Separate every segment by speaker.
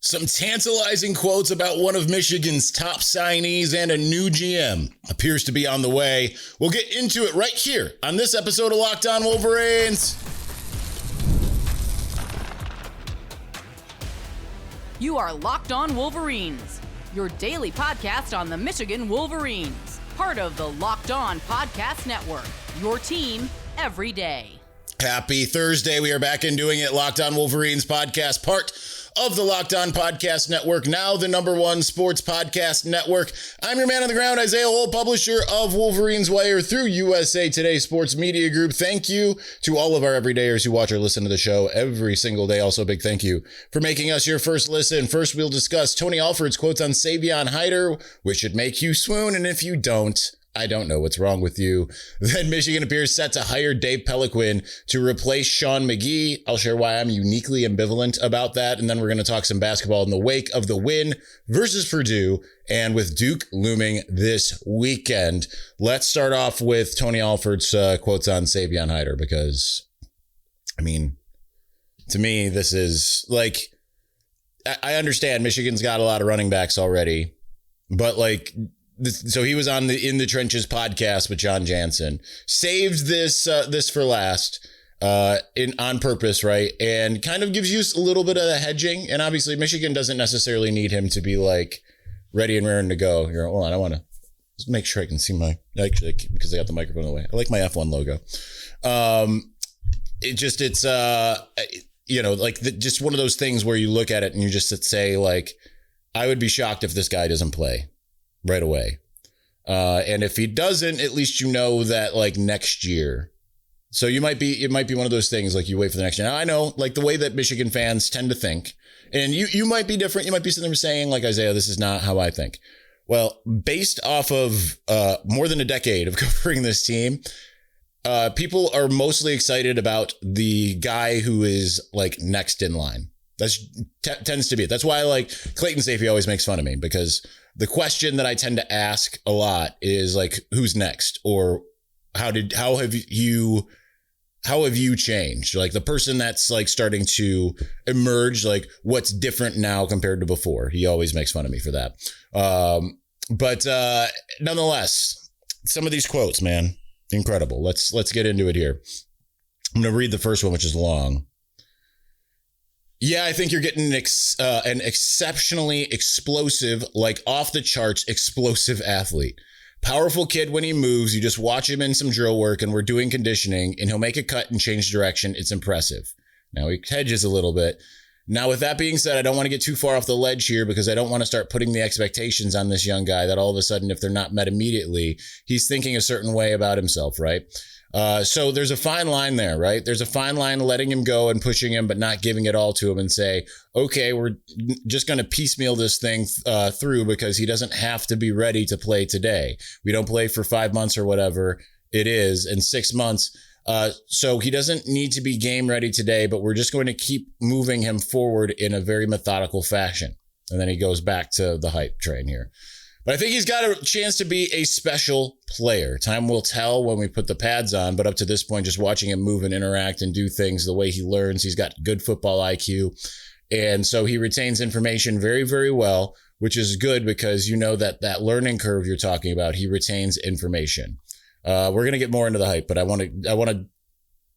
Speaker 1: Some tantalizing quotes about one of Michigan's top signees and a new GM appears to be on the way. We'll get into it right here on this episode of Locked On Wolverines.
Speaker 2: You are Locked On Wolverines, your daily podcast on the Michigan Wolverines, part of the Locked On Podcast Network, your team every day.
Speaker 1: Happy Thursday. We are back in doing it. Locked On Wolverines podcast, part of the Locked On Podcast Network, now the #1 sports podcast network. I'm your man on the ground, Isaiah Hole, publisher of Wolverines Wire through USA Today Sports Media Group. Thank you to all of our everydayers who watch or listen to the show every single day. Also, a big thank you for making us your first listen. First, we'll discuss Tony Alford's quotes on Savion Hiter, which should make you swoon. And if you don't, I don't know what's wrong with you. Then Michigan appears set to hire Dave Peloquin to replace Sean McGee. I'll share why I'm uniquely ambivalent about that. And then we're going to talk some basketball in the wake of the win versus Purdue and with Duke looming this weekend. Let's start off with Tony Alford's quotes on Savion Hiter, because, I mean, to me, this is like, I understand Michigan's got a lot of running backs already, but like, so he was on the In the Trenches podcast with John Jansen, saved this for last on purpose, right? And kind of gives you a little bit of the hedging. And obviously Michigan doesn't necessarily need him to be like ready and raring to go. You're, hold on, I want to just make sure I can see actually, because I got the microphone in the way. I like my F1 logo. Just one of those things where you look at it and you just say like, I would be shocked if this guy doesn't play right away. And if he doesn't, at least you know that like next year. So it might be one of those things like you wait for the next year. Now I know like the way that Michigan fans tend to think, and you might be different. You might be sitting there saying like, Isaiah, this is not how I think. Well, based off of more than a decade of covering this team, people are mostly excited about the guy who is like next in line. That's tends to be it. That's why like Clayton Sayfie always makes fun of me, because the question that I tend to ask a lot is like, who's next? Or how have you changed? Like the person that's like starting to emerge, like what's different now compared to before? He always makes fun of me for that. But nonetheless, some of these quotes, man, incredible. Let's get into it here. I'm going to read the first one, which is long. Yeah, I think you're getting an exceptionally explosive, like off the charts explosive athlete. Powerful kid when he moves. You just watch him in some drill work and we're doing conditioning and he'll make a cut and change direction. It's impressive. Now he hedges a little bit. Now, with that being said, I don't want to get too far off the ledge here because I don't want to start putting the expectations on this young guy that all of a sudden, if they're not met immediately, he's thinking a certain way about himself, right? So there's a fine line there, right? There's a fine line letting him go and pushing him, but not giving it all to him and say, okay, we're just going to piecemeal this thing through because he doesn't have to be ready to play today. We don't play for 5 months or whatever it is in 6 months. So he doesn't need to be game ready today, but we're just going to keep moving him forward in a very methodical fashion. And then he goes back to the hype train here. But I think he's got a chance to be a special player. Time will tell when we put the pads on, but up to this point, just watching him move and interact and do things the way he learns, he's got good football IQ. And so he retains information very, very well, which is good because you know that learning curve you're talking about, he retains information. We're going to get more into the hype, but I want to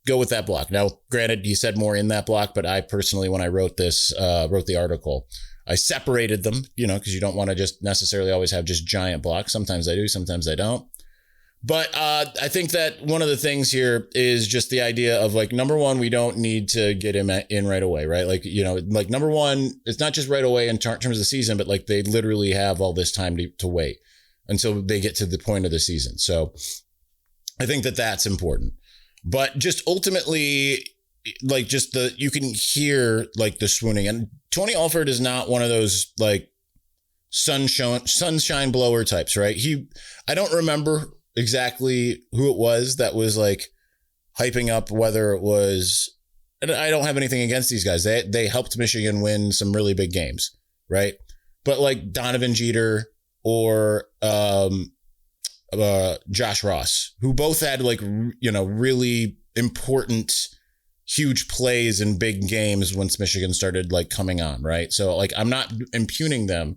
Speaker 1: go with that block. Now, granted, he said more in that block, but I personally, when I wrote the article, I separated them, because you don't want to just necessarily always have just giant blocks. Sometimes I do, sometimes I don't. But I think that one of the things here is just the idea of like, number one, we don't need to get him in right away, right? Like, like number one, it's not just right away in terms of the season, but like they literally have all this time to wait until they get to the point of the season. So I think that that's important. But just ultimately, like just you can hear like the swooning, and Tony Alford is not one of those like sunshine blower types, right? I don't remember exactly who it was that was like hyping up, whether it was, and I don't have anything against these guys. They helped Michigan win some really big games, right? But like Donovan Jeter or Josh Ross, who both had like, really important huge plays in big games once Michigan started like coming on, right? So like I'm not impugning them.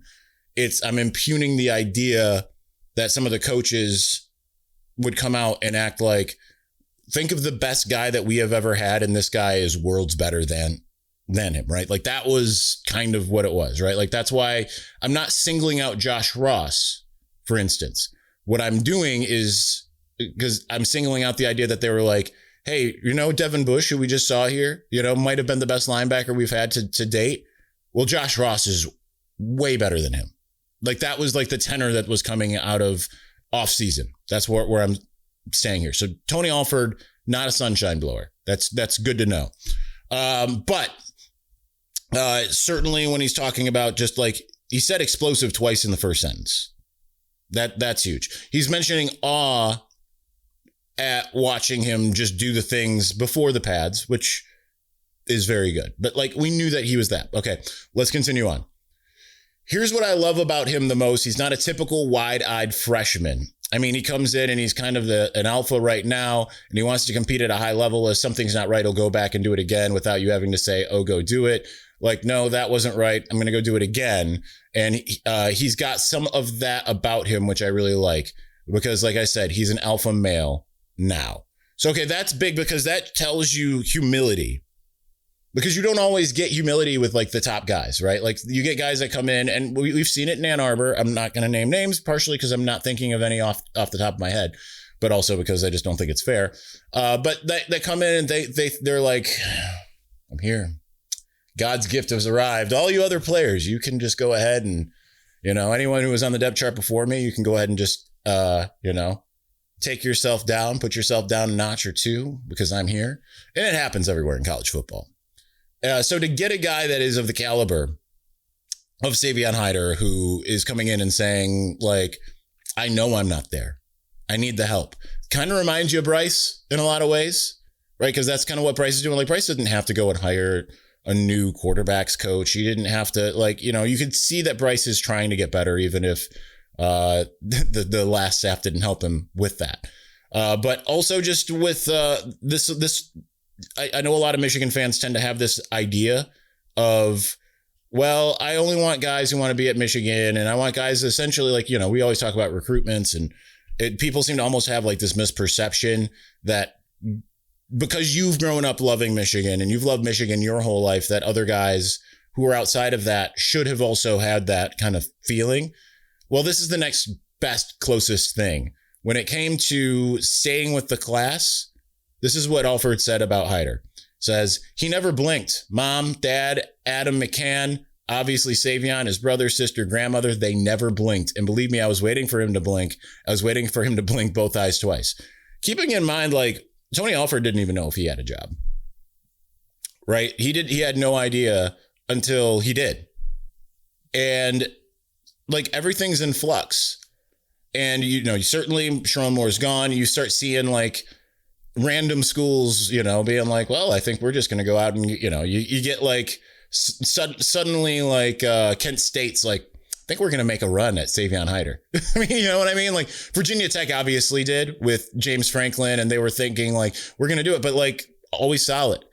Speaker 1: I'm impugning the idea that some of the coaches would come out and act like, think of the best guy that we have ever had, and this guy is worlds better than him, right? Like that was kind of what it was, right? Like that's why I'm not singling out Josh Ross, for instance. What I'm doing is because I'm singling out the idea that they were like, hey, Devin Bush, who we just saw here, might have been the best linebacker we've had to date. Well, Josh Ross is way better than him. Like that was like the tenor that was coming out of off season. That's where I'm staying here. So Tony Alford, not a sunshine blower. That's good to know. But certainly when he's talking about just like, he said explosive twice in the first sentence. That's huge. He's mentioning awe at watching him just do the things before the pads, which is very good. But like, we knew that he was that. Okay, let's continue on. Here's what I love about him the most. He's not a typical wide-eyed freshman. I mean, he comes in and he's kind of an alpha right now, and he wants to compete at a high level. If something's not right, he'll go back and do it again without you having to say, oh, go do it. Like, no, that wasn't right. I'm going to go do it again. And he's got some of that about him, which I really like, because like I said, he's an alpha male now. So, okay, that's big because that tells you humility, because you don't always get humility with like the top guys, right? Like you get guys that come in, and we've seen it in Ann Arbor. I'm not going to name names, partially because I'm not thinking of any off the top of my head, but also because I just don't think it's fair. But they come in and they're like, I'm here. God's gift has arrived. All you other players, you can just go ahead and, anyone who was on the depth chart before me, you can go ahead and just, take yourself down, put yourself down a notch or two, because I'm here. And it happens everywhere in college football. So to get a guy that is of the caliber of Savion Hiter, who is coming in and saying, like, I know I'm not there. I need the help. Kind of reminds you of Bryce in a lot of ways, right? Because that's kind of what Bryce is doing. Like, Bryce didn't have to go and hire a new quarterbacks coach. He didn't have to, like, you could see that Bryce is trying to get better, even if the last staff didn't help him with that. But also just with this, I know a lot of Michigan fans tend to have this idea of, well, I only want guys who want to be at Michigan, and I want guys essentially like, we always talk about recruitments, and people seem to almost have like this misperception that because you've grown up loving Michigan and you've loved Michigan your whole life, that other guys who are outside of that should have also had that kind of feeling. Well, this is the next best, closest thing. When it came to staying with the class, this is what Alford said about Hiter. Says, he never blinked. Mom, Dad, Adam McCann, obviously Savion, his brother, sister, grandmother, they never blinked. And believe me, I was waiting for him to blink. I was waiting for him to blink both eyes twice. Keeping in mind, like, Tony Alford didn't even know if he had a job. Right? He had no idea until he did. And like everything's in flux. And you certainly Sharon Moore's gone. You start seeing like random schools, being like, well, I think we're just going to go out and, you get like suddenly like Kent State's like, I think we're going to make a run at Savion Hiter. I mean, you know what I mean? Like Virginia Tech obviously did with James Franklin, and they were thinking like, we're going to do it, but like always solid.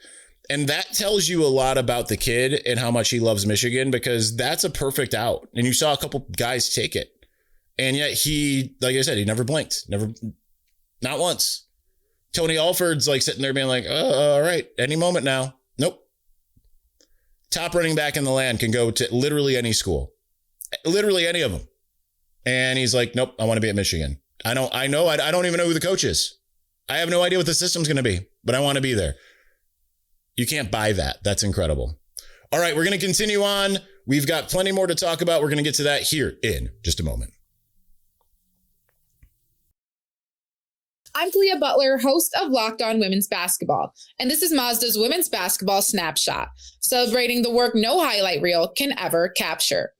Speaker 1: And that tells you a lot about the kid and how much he loves Michigan, because that's a perfect out. And you saw a couple guys take it. And yet he, like I said, he never blinked, not once. Tony Alford's like sitting there being like, oh, all right, any moment now. Nope. Top running back in the land can go to literally any school. Literally any of them. And he's like, nope, I want to be at Michigan. I don't even know who the coach is. I have no idea what the system's going to be, but I want to be there. You can't buy that. That's incredible. All right, we're going to continue on. We've got plenty more to talk about. We're going to get to that here in just a moment.
Speaker 3: I'm Talia Butler, host of Locked On Women's Basketball, and this is Mazda's Women's Basketball Snapshot, celebrating the work no highlight reel can ever capture.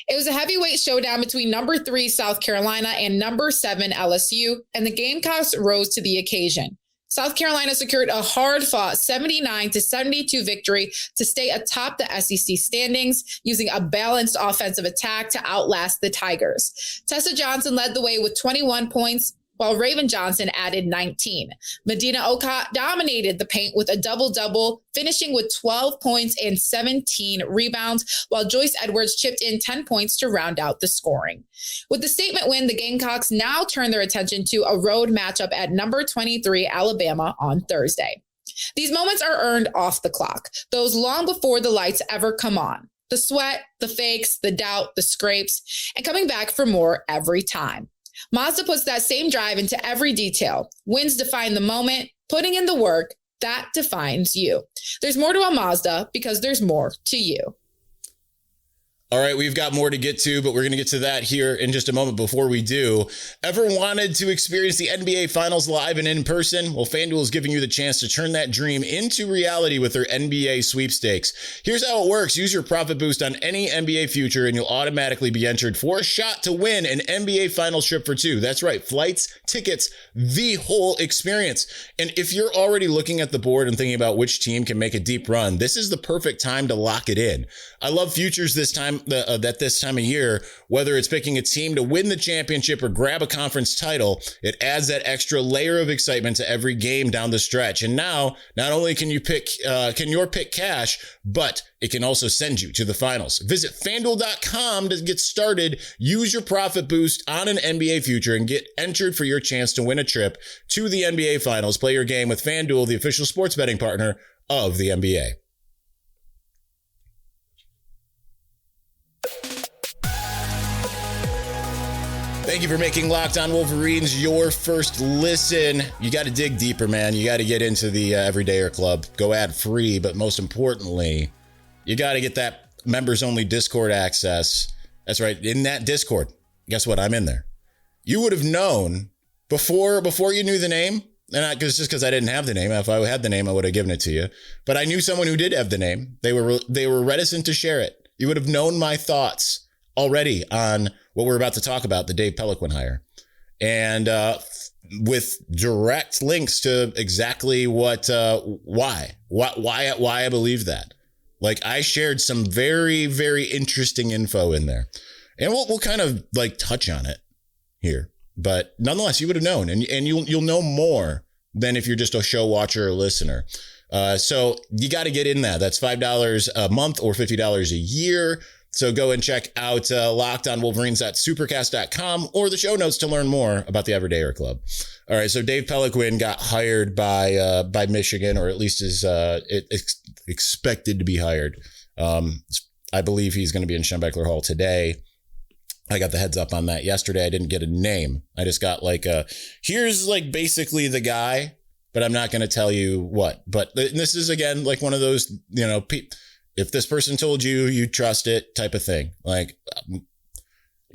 Speaker 3: It was a heavyweight showdown between number 3 South Carolina and number 7 LSU, and the Gamecocks rose to the occasion. South Carolina secured a hard-fought 79-72 victory to stay atop the SEC standings, using a balanced offensive attack to outlast the Tigers. Tessa Johnson led the way with 21 points, while Raven Johnson added 19. Medina Okot dominated the paint with a double-double, finishing with 12 points and 17 rebounds, while Joyce Edwards chipped in 10 points to round out the scoring. With the statement win, the Gamecocks now turn their attention to a road matchup at number 23 Alabama on Thursday. These moments are earned off the clock, those long before the lights ever come on. The sweat, the fakes, the doubt, the scrapes, and coming back for more every time. Mazda puts that same drive into every detail. Wins define the moment, putting in the work, that defines you. There's more to a Mazda because there's more to you.
Speaker 1: All right, we've got more to get to, but we're going to get to that here in just a moment. Before we do, ever wanted to experience the NBA Finals live and in person? Well, FanDuel is giving you the chance to turn that dream into reality with their NBA sweepstakes. Here's how it works. Use your profit boost on any NBA future, and you'll automatically be entered for a shot to win an NBA Finals trip for two. That's right, flights, tickets, the whole experience. And if you're already looking at the board and thinking about which team can make a deep run, this is the perfect time to lock it in. I love futures this time of year, whether it's picking a team to win the championship or grab a conference title. It adds that extra layer of excitement to every game down the stretch. And now, not only can your pick cash, but it can also send you to the finals. Visit FanDuel.com to get started. Use your profit boost on an NBA future and get entered for your chance to win a trip to the NBA Finals. Play your game with FanDuel, the official sports betting partner of the NBA. Thank you for making Locked On Wolverines your first listen. You got to dig deeper, man. You got to get into the Everydayer Club. Go ad free, but most importantly, you got to get that members-only Discord access. That's right. In that Discord, guess what? I'm in there. You would have known before you knew the name, and because I didn't have the name. If I had the name, I would have given it to you. But I knew someone who did have the name. They were reticent to share it. You would have known my thoughts already on what we're about to talk about, the Dave Peloquin hire, and with direct links to exactly why I believe that. Like, I shared some very, very interesting info in there, and we'll kind of like touch on it here. But nonetheless, you would have known, and you'll know more than if you're just a show watcher or listener. So you got to get in that. That's $5 a month or $50 a year. So go and check out Locked On Wolverines at supercast.com or the show notes to learn more about the Everydayer Club. All right, so Dave Peloquin got hired by Michigan, or at least is expected to be hired. I believe he's going to be in Schembechler Hall today. I got the heads up on that yesterday. I didn't get a name. I just got here's basically the guy, but I'm not going to tell you what. But this is, again, like one of those, if this person told you, you trust it type of thing. I'm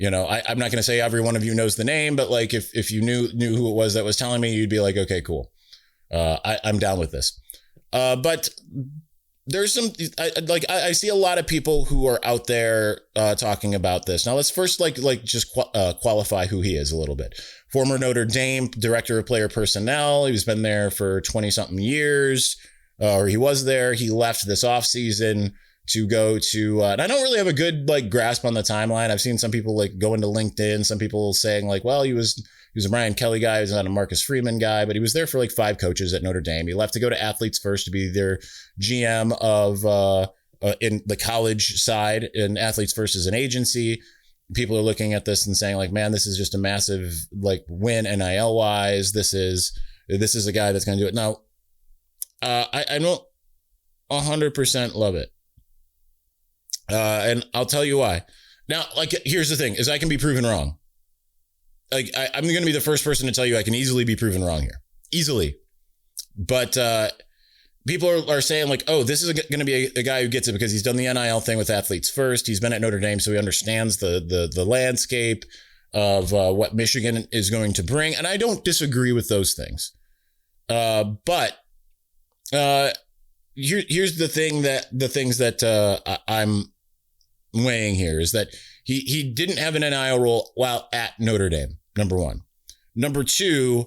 Speaker 1: not going to say every one of you knows the name, but if you knew who it was that was telling me, you'd be like, okay, cool. I'm down with this. But there's I see a lot of people who are out there talking about this. Now let's first qualify who he is a little bit. Former Notre Dame director of player personnel. He's been there for 20 something years. Or he was there. He left this offseason to go to, and I don't really have a good grasp on the timeline. I've seen some people go into LinkedIn, some people saying well, he was a Ryan Kelly guy, he was not a Marcus Freeman guy, but he was there for 5 coaches at Notre Dame. He left to go to Athletes First to be their GM of in the college side, and Athletes First is an agency. People are looking at this and saying man, this is just a massive win NIL wise. This is a guy that's going to do it. Now, I don't 100% love it. And I'll tell you why. Now, here's the thing, is I can be proven wrong. I'm going to be the first person to tell you I can easily be proven wrong here. Easily. But people are saying oh, this is going to be a guy who gets it because he's done the NIL thing with Athletes First. He's been at Notre Dame, so he understands the landscape of what Michigan is going to bring. And I don't disagree with those things. But here's the things that I'm weighing here is that he didn't have an NIL role while at Notre Dame. Number one. Number two,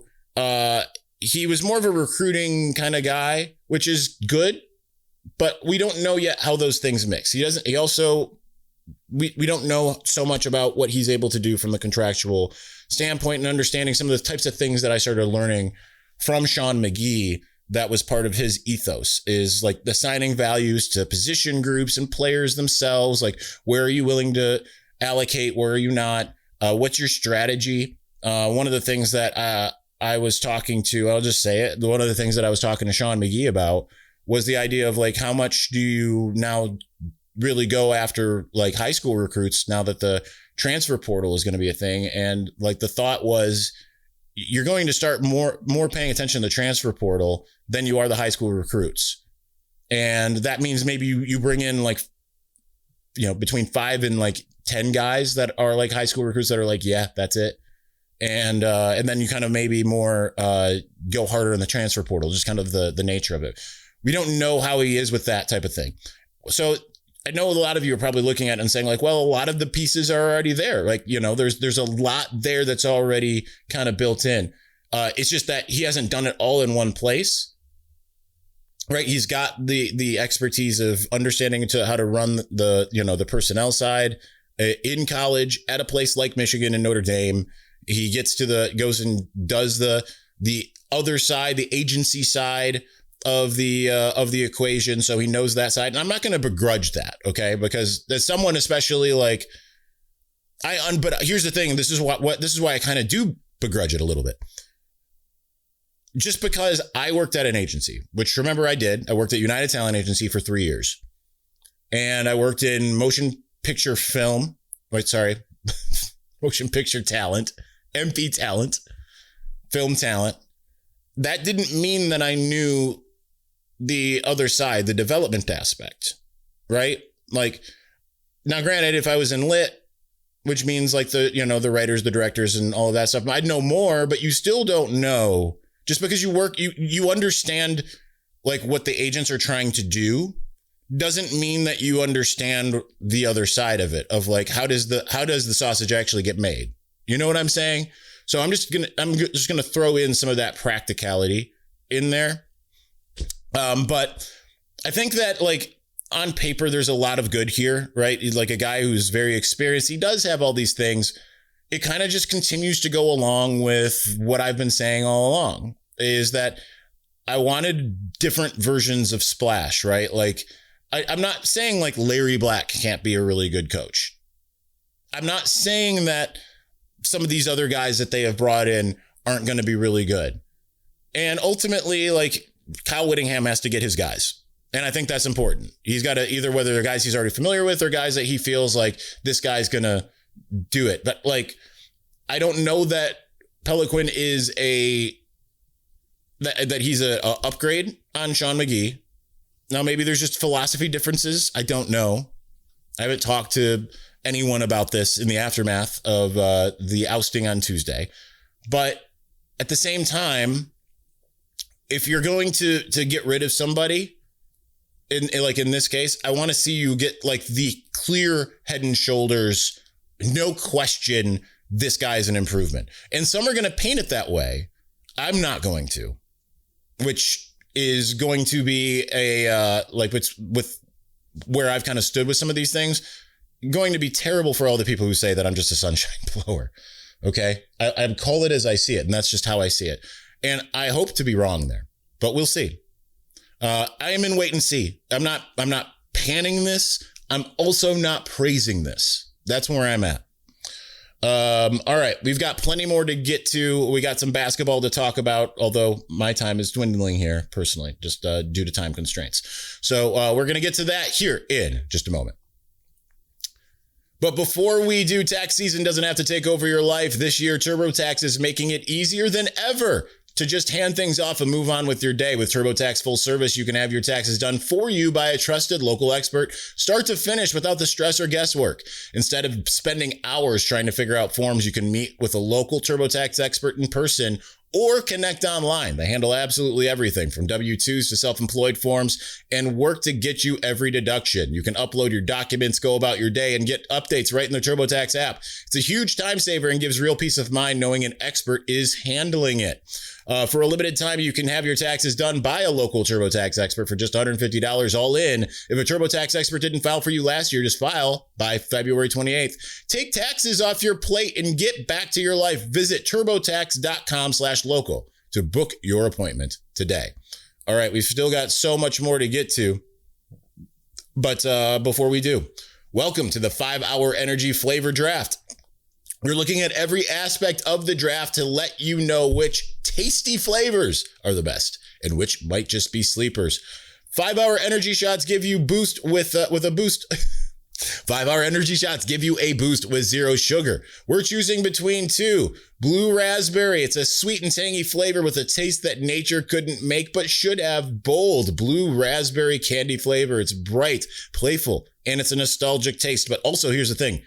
Speaker 1: he was more of a recruiting kind of guy, which is good, but we don't know yet how those things mix. We don't know so much about what he's able to do from the contractual standpoint and understanding some of the types of things that I started learning from Sean McGee that was part of his ethos, is like assigning values to position groups and players themselves. Like, where are you willing to allocate? Where are you not? What's your strategy? One of the things that I was talking to, I'll just say it, one of the things that I was talking to Sean McGee about was the idea of like, how much do you now really go after like high school recruits now that the transfer portal is going to be a thing? And like the thought was, you're going to start more paying attention to the transfer portal than you are the high school recruits. And that means maybe you bring in like, you know, between 5 and like 10 guys that are like high school recruits that are like, yeah, that's it. And then you kind of maybe more go harder in the transfer portal, just kind of the nature of it. We don't know how he is with that type of thing. So I know a lot of you are probably looking at it and saying like, well, a lot of the pieces are already there. Like, you know, there's a lot there that's already kind of built in. It's just that he hasn't done it all in one place, right? He's got the expertise of understanding how to run the personnel side in college at a place like Michigan and Notre Dame. He goes and does the other side, the agency side of the equation. So he knows that side. And I'm not going to begrudge that. Okay. Because there's someone, especially like but here's the thing. This is why I kind of do begrudge it a little bit. Just because I worked at an agency, which remember I did. I worked at United Talent Agency for 3 years. And I worked in motion picture talent, MP talent, film talent. That didn't mean that I knew the other side, the development aspect, right? Like, now granted, if I was in lit, which means like the writers, the directors and all of that stuff, I'd know more, but you still don't know. Just because you work, you understand like what the agents are trying to do doesn't mean that you understand the other side of it, of like, how does the sausage actually get made? You know what I'm saying? So I'm just gonna throw in some of that practicality in there. But I think that like on paper, there's a lot of good here, right? He's like a guy who's very experienced. He does have all these things. It kind of just continues to go along with what I've been saying all along, is that I wanted different versions of Splash, right? Like I'm not saying like Larry Black can't be a really good coach. I'm not saying that some of these other guys that they have brought in aren't going to be really good. And ultimately, like Kyle Whittingham has to get his guys. And I think that's important. He's got to either, whether they're guys he's already familiar with or guys that he feels like this guy's going to do it. But like, I don't know that Peloquin is that he's a upgrade on Sean McGee. Now, maybe there's just philosophy differences. I don't know. I haven't talked to anyone about this in the aftermath of the ousting on Tuesday. But at the same time, if you're going to get rid of somebody, in this case, I want to see you get like the clear head and shoulders, no question, this guy is an improvement. And some are going to paint it that way. I'm not going to, which is going to be with where I've kind of stood with some of these things, going to be terrible for all the people who say that I'm just a sunshine blower. Okay. I call it as I see it. And that's just how I see it. And I hope to be wrong there, but we'll see. I am in wait and see. I'm not panning this. I'm also not praising this. That's where I'm at. All right. We've got plenty more to get to. We got some basketball to talk about, although my time is dwindling here personally, just due to time constraints. So we're going to get to that here in just a moment. But before we do, tax season doesn't have to take over your life. This year, TurboTax is making it easier than ever to just hand things off and move on with your day. With TurboTax Full Service, you can have your taxes done for you by a trusted local expert, start to finish, without the stress or guesswork. Instead of spending hours trying to figure out forms, you can meet with a local TurboTax expert in person or connect online. They handle absolutely everything from W-2s to self-employed forms and work to get you every deduction. You can upload your documents, go about your day, and get updates right in the TurboTax app. It's a huge time saver and gives real peace of mind knowing an expert is handling it. For a limited time, you can have your taxes done by a local TurboTax expert for just $150 all in. If a TurboTax expert didn't file for you last year, just file by February 28th. Take taxes off your plate and get back to your life. Visit turbotax.com/local to book your appointment today. All right, we've still got so much more to get to. But before we do, welcome to the 5-Hour Energy Flavor Draft. We're looking at every aspect of the draft to let you know which tasty flavors are the best and which might just be sleepers. 5-Hour Energy Shots give you boost with a boost. 5-Hour Energy Shots give you a boost with zero sugar. We're choosing between two. Blue Raspberry. It's a sweet and tangy flavor with a taste that nature couldn't make but should have. Bold Blue Raspberry candy flavor. It's bright, playful, and it's a nostalgic taste. But also, here's the thing.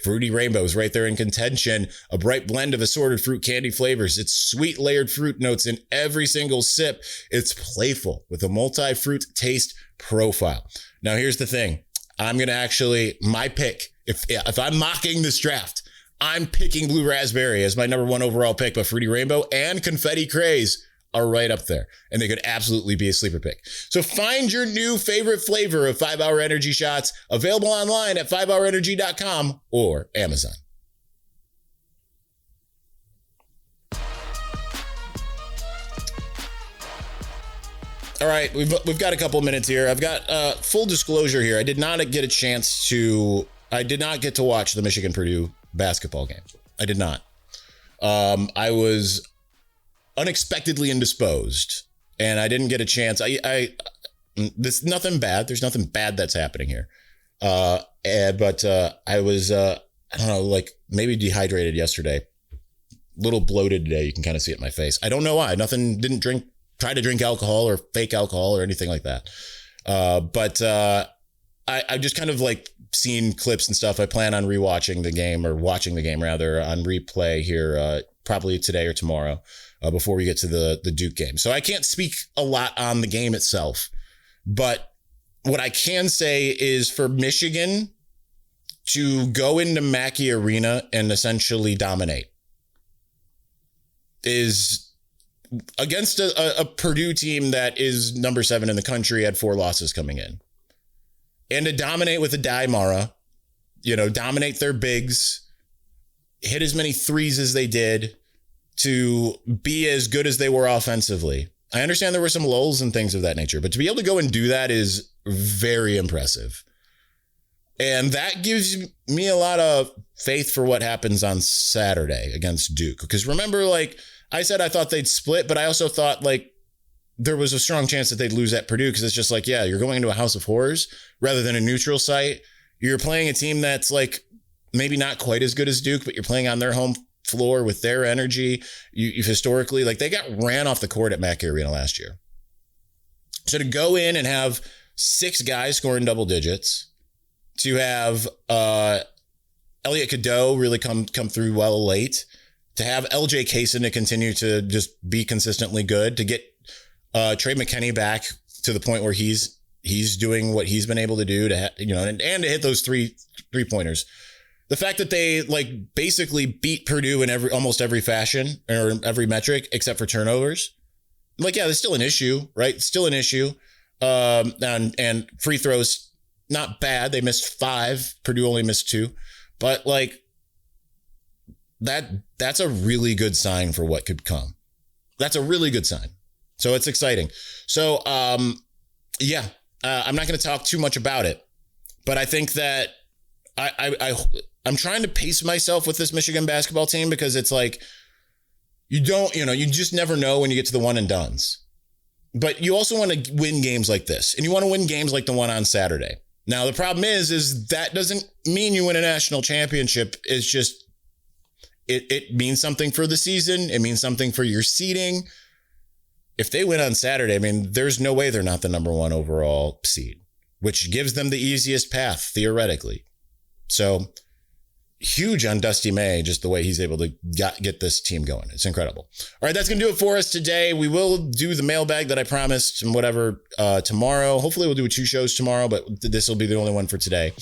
Speaker 1: Fruity Rainbow is right there in contention. A bright blend of assorted fruit candy flavors. It's sweet layered fruit notes in every single sip. It's playful with a multi-fruit taste profile. Now, here's the thing. I'm going to actually, my pick, if I'm mocking this draft, I'm picking Blue Raspberry as my number one overall pick, but Fruity Rainbow and Confetti Craze are right up there, and they could absolutely be a sleeper pick. So find your new favorite flavor of 5-Hour Energy Shots, available online at 5hourenergy.com or Amazon. All right, we've got a couple minutes here. I've got full disclosure here. I did not get to watch the Michigan-Purdue basketball game. I did not. I was unexpectedly indisposed, and I didn't get a chance. There's nothing bad. There's nothing bad that's happening here. But I was, I don't know, like maybe dehydrated yesterday. A little bloated today. You can kind of see it in my face. I don't know why. Didn't try to drink alcohol or fake alcohol or anything like that. But I've just kind of like seen clips and stuff. I plan on rewatching the game, or watching the game rather, on replay here probably today or tomorrow before we get to the Duke game. So I can't speak a lot on the game itself. But what I can say is for Michigan to go into Mackey Arena and essentially dominate is against a Purdue team that is number 7 in the country, had 4 losses coming in. And to dominate with a Daimara, dominate their bigs, hit as many threes as they did, to be as good as they were offensively. I understand there were some lulls and things of that nature, but to be able to go and do that is very impressive. And that gives me a lot of faith for what happens on Saturday against Duke. Because remember, like I said, I thought they'd split, but I also thought like there was a strong chance that they'd lose at Purdue, because it's just like, yeah, you're going into a house of horrors rather than a neutral site. You're playing a team that's like maybe not quite as good as Duke, but you're playing on their home floor with their energy. You historically, like they got ran off the court at Mackey Arena last year. So to go in and have 6 guys scoring double digits, to have Elliot Cadeau really come through well late, to have LJ Kaysen to continue to just be consistently good, to get Trey McKinney back to the point where he's doing what he's been able to do, to and to hit those three pointers. The fact that they like basically beat Purdue in almost every fashion or every metric except for turnovers. Like, yeah, there's still an issue, right? Still an issue. And free throws, not bad. They missed 5. Purdue only missed 2. But like that's a really good sign for what could come. That's a really good sign. So it's exciting. So, I'm not going to talk too much about it, but I think that I'm trying to pace myself with this Michigan basketball team, because it's like, you just never know when you get to the one and dones, but you also want to win games like this, and you want to win games like the one on Saturday. Now, the problem is that doesn't mean you win a national championship. It's just, it means something for the season. It means something for your seeding. If they win on Saturday, I mean, there's no way they're not the number 1 overall seed, which gives them the easiest path theoretically. So huge on Dusty May, just the way he's able to get this team going. It's incredible. All right, that's going to do it for us today. We will do the mailbag that I promised and whatever tomorrow. Hopefully we'll do 2 shows tomorrow, but this will be the only one for today.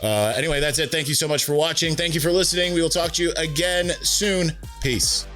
Speaker 1: Anyway, that's it. Thank you so much for watching. Thank you for listening. We will talk to you again soon. Peace.